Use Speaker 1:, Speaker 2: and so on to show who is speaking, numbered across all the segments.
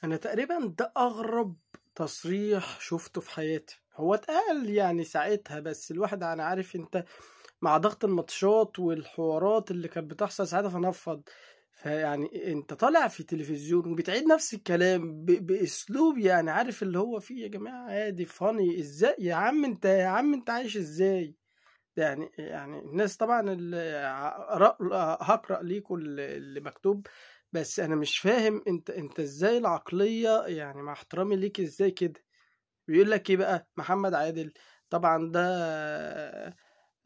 Speaker 1: انا تقريبا ده اغرب تصريح شفته في حياتي. هو اتقال يعني ساعتها، بس الواحد انا عارف انت مع ضغط الماتشات والحوارات اللي كانت بتحصل ساعتها فنفض. فيعني انت طالع في تلفزيون وبتعيد نفس الكلام باسلوب، يعني عارف اللي هو فيه يا جماعة عادي فاني ازاي يا عم انت، يا عم انت عايش ازاي؟ يعني الناس طبعا اللي هقرأ ليكوا اللي مكتوب، بس انا مش فاهم انت ازاي العقلية، يعني مع احترامي ليك ازاي كده؟ بيقول لك ايه بقى محمد عادل؟ طبعا ده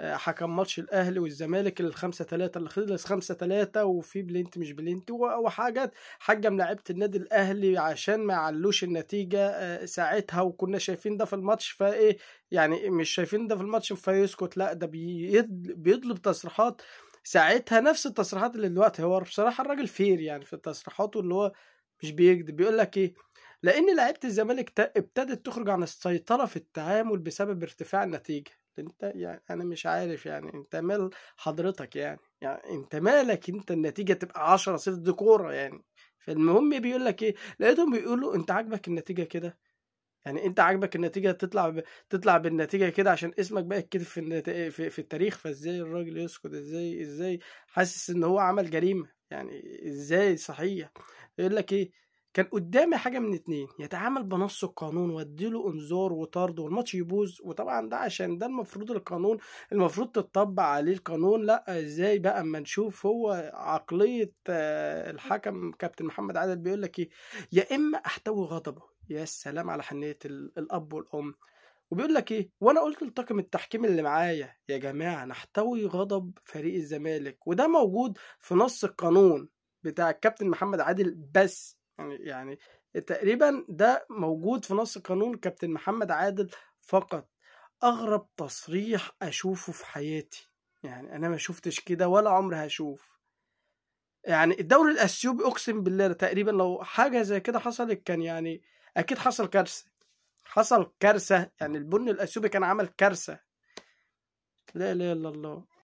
Speaker 1: حكم ماتش الاهلي والزمالك ال5-3 اللي خلص 5-3، وفي بلنت مش بلنت وحاجات. حجم لعيبه النادي الاهلي عشان ما يعلوش النتيجه ساعتها، وكنا شايفين ده في الماتش فايه، يعني مش شايفين ده في الماتش فيسكت، لا ده بيطلب تصريحات ساعتها نفس التصريحات اللي دلوقتي. هو بصراحه الراجل فير يعني في تصريحاته، اللي هو مش بيكذب. بيقول لك ايه؟ لان لعيبه الزمالك ابتدت تخرج عن السيطره في التعامل بسبب ارتفاع النتيجه. انت يعني انا مش عارف، يعني انت مال حضرتك؟ يعني انت مالك انت النتيجه تبقى 10-0؟ دي كوره يعني. فالمهم بيقول لك ايه؟ لقيتهم بيقولوا انت عاجبك النتيجه كده؟ يعني انت عاجبك النتيجه تطلع بالنتيجه كده عشان اسمك بقى يتكتب في التاريخ؟ فازاي الراجل يسكت؟ ازاي حاسس ان هو عمل جريمه؟ يعني ازاي؟ صحيح. يقول لك ايه؟ كان قدامي حاجه من اتنين: يتعامل بنص القانون واديله انذار وطرد والماتش يبوظ، وطبعا ده عشان ده المفروض القانون، المفروض تطبق عليه القانون. لا ازاي بقى؟ اما نشوف هو عقليه الحكم كابتن محمد عادل بيقول لك ايه: يا اما احتوي غضبه. يا سلام على حنية الأب والأم. وبيقول لك إيه: وأنا قلت لطاقم التحكيم اللي معايا يا جماعة نحتوي غضب فريق الزمالك، وده موجود في نص القانون بتاع الكابتن محمد عادل بس. يعني تقريبا ده موجود في نص قانون كابتن محمد عادل فقط. أغرب تصريح أشوفه في حياتي، يعني أنا ما شفتش كده ولا عمري هشوف. يعني الدوري الاثيوبي اقسم بالله تقريبا لو حاجه زي كده حصلت كان يعني اكيد حصل كارثه. حصل كارثه، يعني البن الاثيوبي كان عمل كارثه. لا اله الا الله.